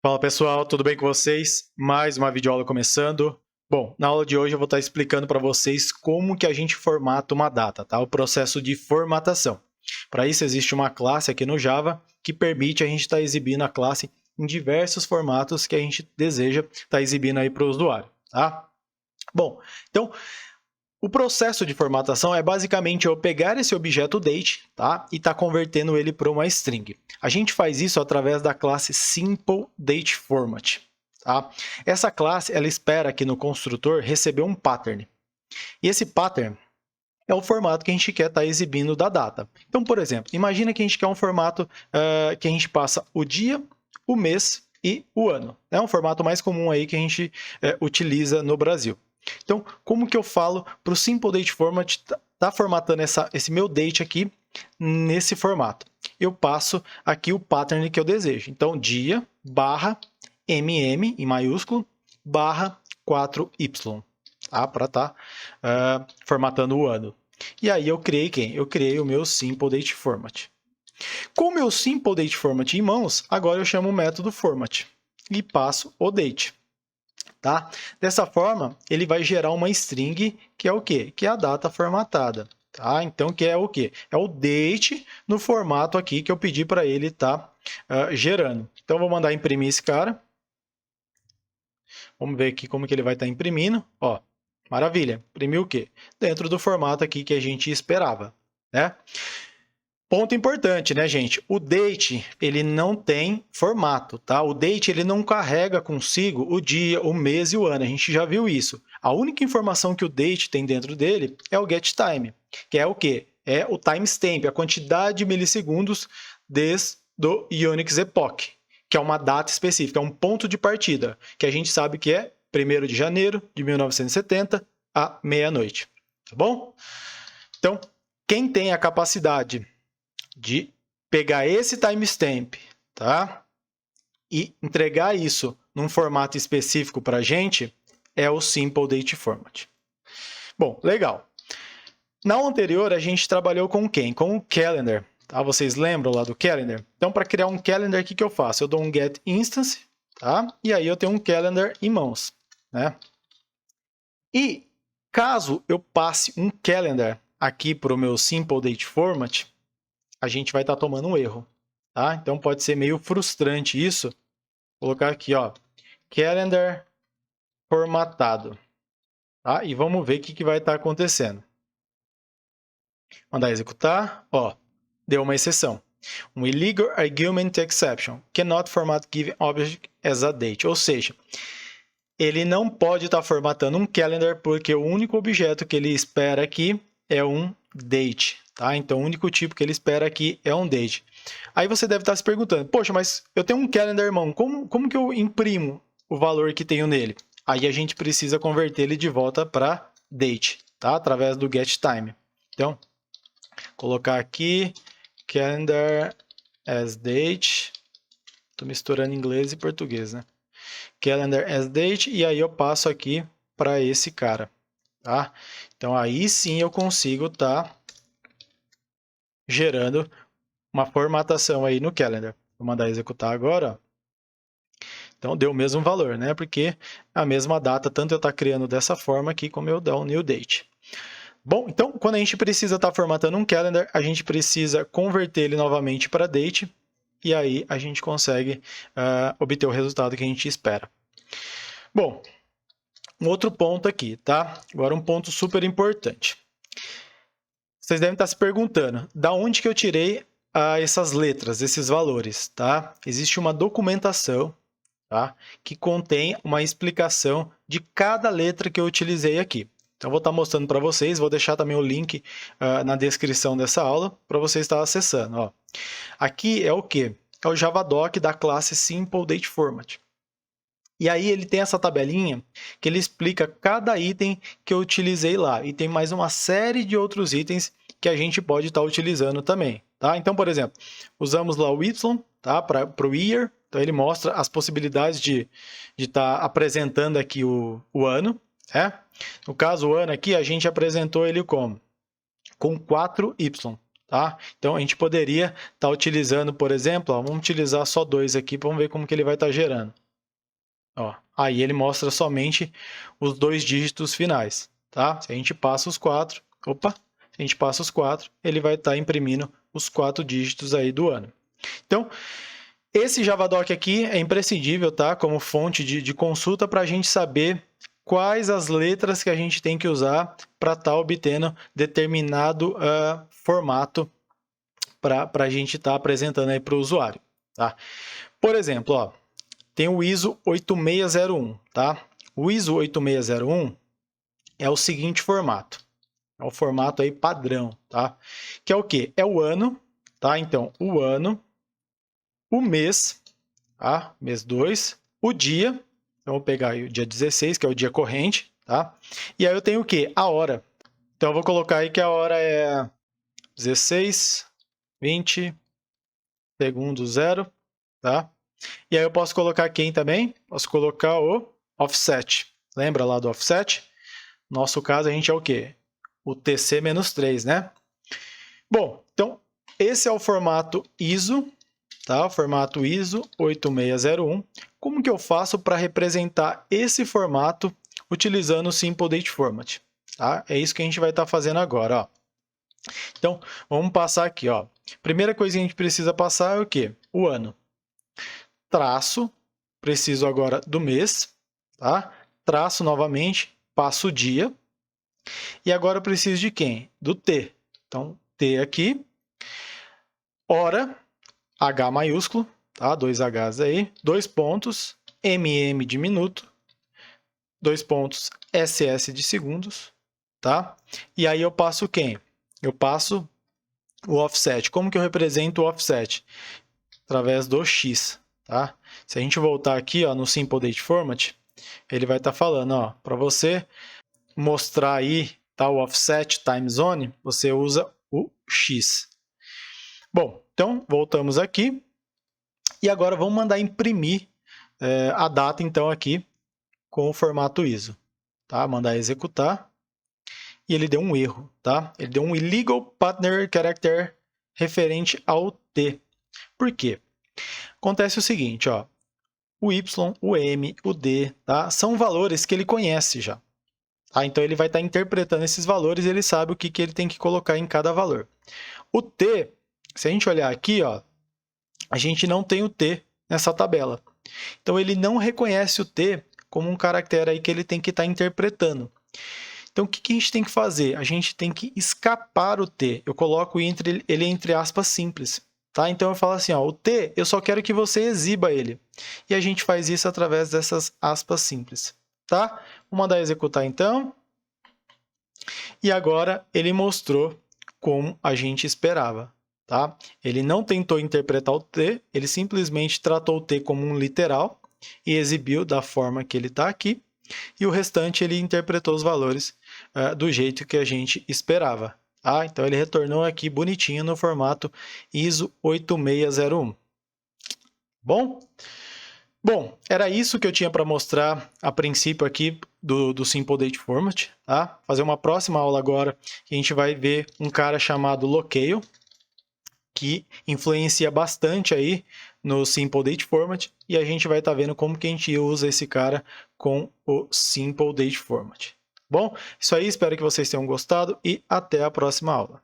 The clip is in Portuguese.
Fala pessoal, tudo bem com vocês? Mais uma videoaula começando. Bom, na aula de hoje eu vou estar explicando para vocês como que a gente formata uma data, tá? O processo de formatação. Para isso existe uma classe aqui no Java que permite a gente estar exibindo a classe em diversos formatos que a gente deseja estar exibindo aí para o usuário, tá? Bom, então o processo de formatação é basicamente eu pegar esse objeto date, tá? E estar convertendo ele para uma string. A gente faz isso através da classe SimpleDateFormat. Tá? Essa classe ela espera aqui no construtor receber um pattern. E esse pattern é o formato que a gente quer estar exibindo da data. Então, por exemplo, imagina que a gente quer um formato que a gente passa o dia, o mês e o ano. É um formato mais comum aí que a gente utiliza no Brasil. Então, como que eu falo para o SimpleDateFormat tá formatando esse meu date aqui nesse formato? Eu passo aqui o pattern que eu desejo. Então, dia barra mm em maiúsculo barra 4y, tá? Para estar formatando o ano. E aí eu criei quem? Eu criei o meu SimpleDateFormat. Com o meu SimpleDateFormat em mãos, agora eu chamo o método format e passo o date. Tá? Dessa forma, ele vai gerar uma string que é o quê? Que é a data formatada. Tá? Então, que é o quê? É o date no formato aqui que eu pedi para ele estar gerando. Então, vou mandar imprimir esse cara. Vamos ver aqui como que ele vai estar imprimindo. Ó, maravilha. Imprimiu o quê? Dentro do formato aqui que a gente esperava. Né? Ponto importante, né, gente? O date, ele não tem formato, tá? O date, ele não carrega consigo o dia, o mês e o ano. A gente já viu isso. A única informação que o date tem dentro dele é o getTime, que é o quê? É o timestamp, a quantidade de milissegundos desde o Unix Epoch, que é uma data específica, é um ponto de partida, que a gente sabe que é 1º de janeiro de 1970 à meia-noite, tá bom? Então, quem tem a capacidade de pegar esse timestamp, tá? E entregar isso num formato específico para a gente, é o SimpleDateFormat. Bom, legal. Na aula anterior, a gente trabalhou com quem? Com o Calendar. Tá? Vocês lembram lá do Calendar? Então, para criar um Calendar, o que eu faço? Eu dou um getInstance, tá? E aí eu tenho um Calendar em mãos, né? E caso eu passe um Calendar aqui para o meu SimpleDateFormat, a gente vai estar tomando um erro. Tá? Então, pode ser meio frustrante isso. Vou colocar aqui, ó, Calendar formatado. Tá? E vamos ver o que vai estar acontecendo. Mandar executar. Ó, deu uma exceção. Um illegal argument exception. Cannot format given object as a date. Ou seja, ele não pode estar formatando um calendar porque o único objeto que ele espera aqui é um date. Tá? Então, o único tipo que ele espera aqui é um date. Aí você deve estar se perguntando, poxa, mas eu tenho um calendar, irmão, como que eu imprimo o valor que tenho nele? Aí a gente precisa converter ele de volta para date, tá? Através do getTime. Então, colocar aqui calendar as date. Estou misturando inglês e português, né? Calendar as date, e aí eu passo aqui para esse cara, tá? Então, aí sim eu consigo estar gerando uma formatação aí no Calendar. Vou mandar executar agora. Então, deu o mesmo valor, né? Porque a mesma data, tanto eu estar criando dessa forma aqui, como eu dar um new date. Bom, então, quando a gente precisa estar formatando um Calendar, a gente precisa converter ele novamente para date, e aí a gente consegue obter o resultado que a gente espera. Bom, um outro ponto aqui, tá? Agora um ponto super importante. Vocês devem estar se perguntando, da onde que eu tirei essas letras, esses valores, tá? Existe uma documentação, tá? Que contém uma explicação de cada letra que eu utilizei aqui. Então, eu vou estar mostrando para vocês, vou deixar também o link na descrição dessa aula para você estar acessando. Ó. Aqui é o quê? É o Javadoc da classe SimpleDateFormat. E aí ele tem essa tabelinha que ele explica cada item que eu utilizei lá. E tem mais uma série de outros itens que a gente pode estar utilizando também. Tá? Então, por exemplo, usamos lá o Y, tá? Para o year. Então, ele mostra as possibilidades de estar apresentando aqui o ano. Né? No caso, o ano aqui, a gente apresentou ele como? Com 4Y. tá? Então, a gente poderia estar utilizando, por exemplo, ó, vamos utilizar só 2 aqui, vamos ver como que ele vai estar gerando. Ó, aí ele mostra somente os 2 dígitos finais, tá? Se a gente passa os 4, opa, se a gente passa os 4, ele vai estar imprimindo os 4 dígitos aí do ano. Então, esse Javadoc aqui é imprescindível, tá? Como fonte de consulta para a gente saber quais as letras que a gente tem que usar para estar obtendo determinado formato para a gente estar apresentando aí para o usuário, tá? Por exemplo, ó, tem o ISO 8601, tá? O ISO 8601 é o seguinte formato. É o formato aí padrão, tá? Que é o quê? É o ano, tá? Então, o ano, o mês, tá? Mês 2, o dia. Então, eu vou pegar aí o dia 16, que é o dia corrente, tá? E aí eu tenho o quê? A hora. Então, eu vou colocar aí que a hora é 16, 20, segundo 0, tá? E aí eu posso colocar quem também? Posso colocar o offset. Lembra lá do offset? No nosso caso, a gente é o quê? O TC-3, né? Bom, então, esse é o formato ISO, tá? O formato ISO 8601. Como que eu faço para representar esse formato utilizando o Simple Date Format? Tá? É isso que a gente vai estar fazendo agora, ó. Então, vamos passar aqui, ó. Primeira coisa que a gente precisa passar é o quê? O ano. Traço, preciso agora do mês, tá? Traço novamente, passo o dia. E agora eu preciso de quem? Do T. Então, T aqui. Hora, H maiúsculo, tá? 2 Hs aí. 2 pontos, MM de minuto. 2 pontos, SS de segundos, tá? E aí eu passo quem? Eu passo o offset. Como que eu represento o offset? Através do X, tá? Se a gente voltar aqui, ó, no Simple Date Format, ele vai estar falando, ó, para você mostrar aí, tá, o offset time zone, você usa o X. Bom, então voltamos aqui e agora vamos mandar imprimir a data então aqui com o formato ISO, tá? Mandar executar e ele deu um erro, tá? Ele deu um illegal partner character referente ao T. Por quê? Acontece o seguinte, ó, o Y, o M, o D, tá? São valores que ele conhece já. Tá? Então, ele vai estar interpretando esses valores e ele sabe o que, que ele tem que colocar em cada valor. O T, se a gente olhar aqui, ó, a gente não tem o T nessa tabela. Então, ele não reconhece o T como um caractere aí que ele tem que estar interpretando. Então, o que, que a gente tem que fazer? A gente tem que escapar o T. Eu coloco ele entre aspas simples. Tá? Então, eu falo assim, ó, o T, eu só quero que você exiba ele. E a gente faz isso através dessas aspas simples. Tá? Vou mandar executar, então. E agora, ele mostrou como a gente esperava. Tá? Ele não tentou interpretar o T, ele simplesmente tratou o T como um literal e exibiu da forma que ele está aqui. E o restante, ele interpretou os valores do jeito que a gente esperava. Tá? Então, ele retornou aqui bonitinho no formato ISO 8601. Bom, era isso que eu tinha para mostrar a princípio aqui do Simple Date Format. Tá? Fazer uma próxima aula agora, que a gente vai ver um cara chamado Locale, que influencia bastante aí no Simple Date Format, e a gente vai estar vendo como que a gente usa esse cara com o Simple Date Format. Bom, isso aí, espero que vocês tenham gostado e até a próxima aula.